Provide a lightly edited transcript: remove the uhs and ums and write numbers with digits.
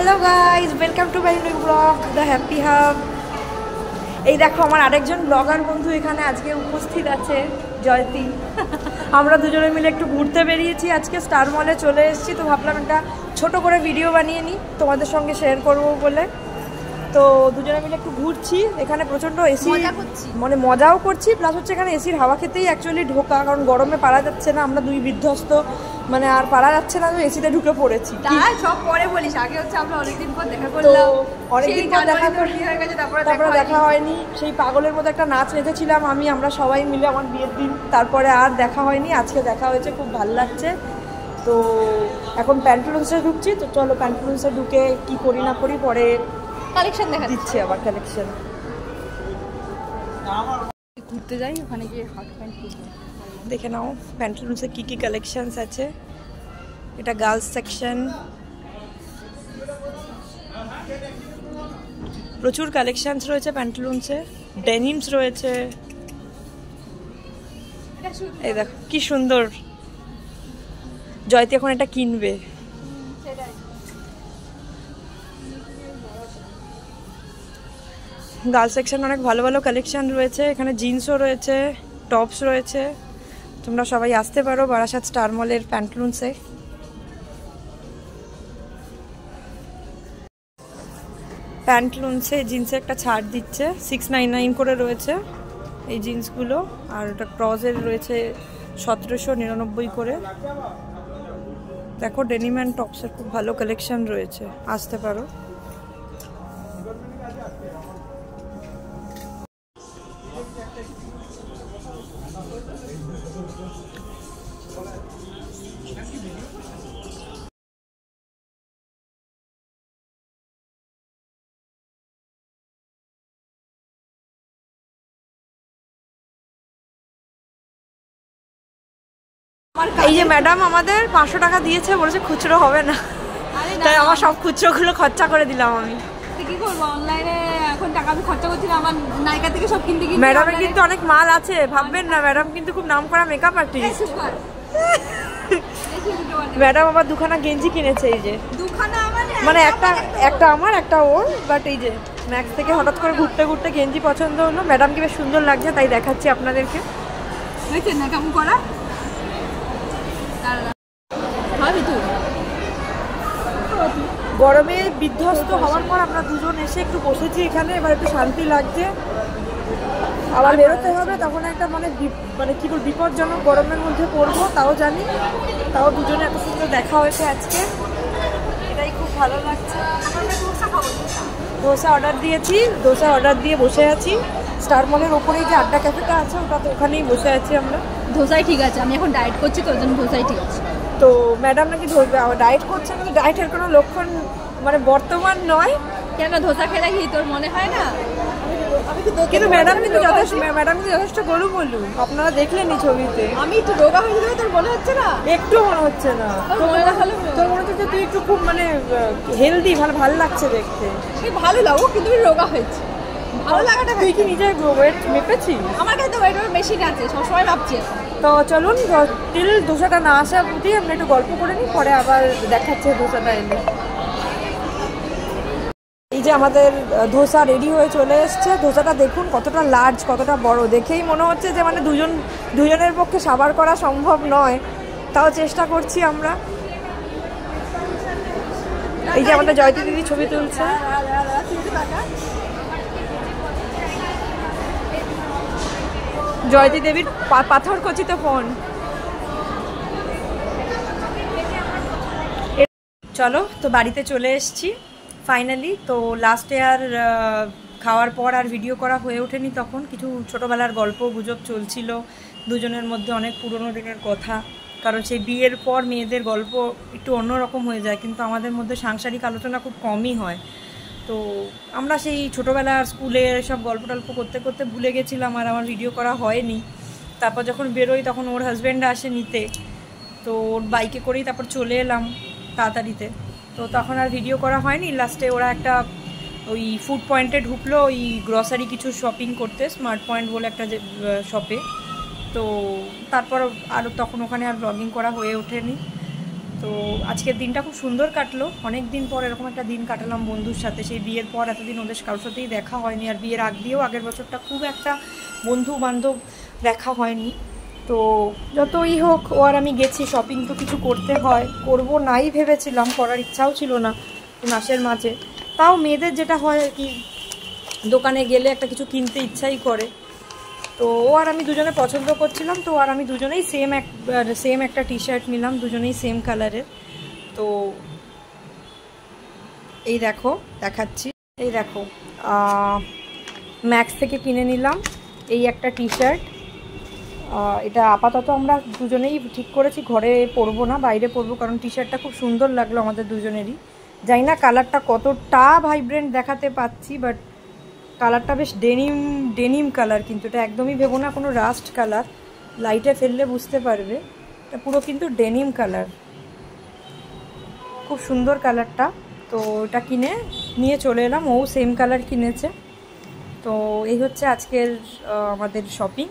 Hello guys welcome to my new blog the happy hub. এই দেখো আমার আরেকজন ব্লগার বন্ধু এখানে আজকে উপস্থিত আছে, জয়তি। আমরা দুজনে মিলে একটু ঘুরতে বেরিয়েছি, আজকে স্টার মলে চলে এসেছি। তো ভাবলাম একটা ছোট করে ভিডিও বানিয়ে নিই, তোমাদের সঙ্গে শেয়ার করবো বলে। তো দুজনে মিলে একটু ঘুরছি, এখানে প্রচণ্ড এসি মানে মজাও করছি, প্লাস হচ্ছে এখানে এসির হাওয়া খেতেই অ্যাকচুয়ালি ঢোকা, কারণ গরমে পারা যাচ্ছে না, আমরা দুই বিধ্বস্ত মানে আর পারা যাচ্ছে না, তো এসিতে ঢুকে পড়েছি। সব পরে বলিস, আগে হচ্ছে আমরা অনেকদিন পর দেখা করলাম, অনেকদিন পর দেখা হয়ে গেছে, তারপরে দেখা হয়নি। সেই পাগলের মতো একটা নাচ নেচেছিলাম আমরা সবাই মিলে আমার বিয়ের দিন, তারপরে আর দেখা হয়নি। আজকে দেখা হয়েছে, খুব ভালো লাগছে। তো এখন প্যান্টুলুন্সে ঢুকছি, তো চলো প্যান্টুলুন্সে ঢুকে কি করি না করি পরে কালেকশন দেখা দিচ্ছি। আবার কালেকশন ঘুরতে যাই, ওখানে গিয়ে হট প্যান্ট দেখে নাও প্যান্টুলুন্সে কি কি কালেকশনস আছে। এটা গার্লস সেকশন, প্রচুর কালেকশনস রয়েছে প্যান্টুলুন্সে, ডেনিমস রয়েছে। এই দেখো কি সুন্দর, জয়তি এখন এটা কিনবে। গার্লস সেকশন অনেক ভালো ভালো কালেকশন রয়েছে, এখানে জিন্সও রয়েছে, টপস রয়েছে। তোমরা সবাই আসতে পারো বারাসাত স্টার মলের প্যান্টুলুন্সে। প্যান্টুলুন্সে জিন্সে একটা ছাড় দিচ্ছে, 699 করে রয়েছে এই জিন্সগুলো, আর এটা ক্রসের রয়েছে 1799 করে। দেখো ডেনিম অ্যান্ড টপসের খুব ভালো কালেকশন রয়েছে, আসতে পারো। এই যে ম্যাডাম আমাদের 500 টাকা দিয়েছে, বলেছে খুচরো হবে না, তাই আমার সব খুচরোগুলো খরচা করে দিলাম আমি। কি করবো, অনলাইনে এখন টাকা আমি খরচা করছি না, আমার নায়িকা থেকে সব কিনতে কিনতে। ম্যাডামের কিন্তু অনেক মাল আছে, ভাববেন না, ম্যাডাম কিন্তু খুব নামকরা মেকআপ আর্টিস্ট। ম্যাডাম আবার দুখানা গেঞ্জি কিনেছে, এই যে দুখানা মানে একটা আমার একটা ওর, বাট এই যে ম্যাক্স থেকে হঠাৎ করে ঘুরতে ঘুরতে গেঞ্জি পছন্দ হলো, ম্যাডামকে বেশ সুন্দর লাগছে তাই দেখাচ্ছি আপনাদেরকে। দেখছেন না কেমন করা গরমে বিধ্বস্ত হওয়ার পর আমরা দুজন এসে একটু বসেছি এখানে, এবার একটু শান্তি লাগছে। আবার বেরোতে হবে, তখন একটা মানে কি বল বিপজ্জনক গরমের মধ্যে পড়বো, তাও জানি, তাও দুজনে এত সুন্দর দেখা হয়েছে আজকে, এটাই খুব ভালো লাগছে। ধোসা অর্ডার দিয়েছি, ধোসা অর্ডার দিয়ে বসে আছি। স্টার মলের ওপরেই যে আড্ডা ক্যাফেটা আছে, ওটা তো ওখানেই বসে আছি আমরা। ধোসাই ঠিক আছে, আমি এখন ডায়েট করছি তো ওই জন্য ধোসাই ঠিক আছে। তো ম্যাডাম নাকি ডায়েট করছে, কিন্তু ডায়েটের কোনো লক্ষণ মানে বর্তমান নয়। কেন, ধোসা খেলে কি তোর মনে হয় না? কিন্তু ম্যাডাম কিন্তু যথেষ্ট গরু বলু, আপনারা দেখলেনই ছবিতে। আমি একটু রোগা হয়ে গেলে তোর মনে হচ্ছে না? একটু মনে হচ্ছে না, তোর মনে হচ্ছে তুই একটু খুব মানে হেলদি, ভালো লাগছে দেখতে। ভালো লাগো, কিন্তু রোগা হয়েছে, ভালো লাগাটা। তুই কি নিজে ওয়েট মেপেছিস? আমার কাছে তো ওয়েট মেশিন আছে, সবসময় ভাবছি। তো চলুন তিল ধোসাটা না আসা অবধি আমরা একটু গল্প করে নিই, পরে আবার দেখাচ্ছে ধোসাটা এলে। এই যে আমাদের ধোসা রেডি হয়ে চলে এসছে। ধোসাটা দেখুন কতটা লার্জ, কতটা বড়, দেখেই মনে হচ্ছে যে মানে দুজনের পক্ষে সাবার করা সম্ভব নয়, তাও চেষ্টা করছি আমরা। এই যে আমাদের জয়তি দিদি ছবি তুলছে। জয়তি দেবীর পাথর খচিত ফোন। চলো তো বাড়িতে চলে এসছি ফাইনালি। তো লাস্টে আর খাওয়ার পর আর ভিডিও করা হয়ে ওঠেনি, তখন কিছু ছোটোবেলার গল্প গুজব চলছিল দুজনের মধ্যে, অনেক পুরনো দিনের কথা। কারণ সেই বিয়ের পর মেয়েদের গল্প একটু অন্যরকম হয়ে যায়, কিন্তু আমাদের মধ্যে সাংসারিক আলোচনা খুব কমই হয়। তো আমরা সেই ছোটোবেলার স্কুলের সব গল্প টল্প করতে করতে ভুলে গেছিলাম, আর আমার ভিডিও করা হয়নি। তারপর যখন বেরোই তখন ওর হাজব্যান্ড আসে নিতে, তো ওর বাইকে করেই তারপর চলে এলাম তাড়াতাড়িতে, তো তখন আর ভিডিও করা হয়নি। লাস্টে ওরা একটা ওই ফুড পয়েন্টে ঢুকলো, ওই গ্রসারি কিছু শপিং করতে, স্মার্ট পয়েন্ট বলে একটা যে শপে। তো তারপর আর তখন ওখানে আর ব্লগিং করা হয়ে ওঠেনি। তো তো আজকের দিনটা খুব সুন্দর কাটলো, অনেক দিন পর এরকম একটা দিন কাটালাম বন্ধুর সাথে। সেই বিয়ের পর এতদিন ওদের কারোর সাথেই দেখা হয়নি, আর বিয়ের আগ দিয়েও আগের বছরটা খুব একটা বন্ধু বান্ধব দেখা হয়নি। তো যতই হোক ও আর আমি গেছি, শপিং তো কিছু করতে হয়, করব নাই ভেবেছিলাম, করার ইচ্ছাও ছিল না মাসের মাঝে। তাও মেয়েদের যেটা হয় আর কি, দোকানে গেলে একটা কিছু কিনতে ইচ্ছাই করে। তো ও আর আমি দুজনে পছন্দ করছিলাম, তো আর আমি দুজনেই সেম একটা টি শার্ট নিলাম, দুজনেই সেম কালারের। তো এই দেখো দেখাচ্ছি, এই দেখো ম্যাক্স থেকে কিনে নিলাম এই একটা টি শার্ট। এটা আপাতত আমরা দুজনেই ঠিক করেছি ঘরে পরবো না, বাইরে পরবো, কারণ টি শার্টটা খুব সুন্দর লাগলো আমাদের দুজনেরই। জানি না কালারটা কতটা ভাইব্রেন্ট দেখাতে পাচ্ছি, বাট কালারটা বেশ ডেনিম কালার, কিন্তু এটা একদমই ভেবো না কোনো রাস্ট কালার, লাইটে ফেললে বুঝতে পারবে এটা পুরো কিন্তু ডেনিম কালার, খুব সুন্দর কালারটা। তো এটা কিনে নিয়ে চলে এলাম, ও সেম কালার কিনেছে। তো এই হচ্ছে আজকের আমাদের শপিং।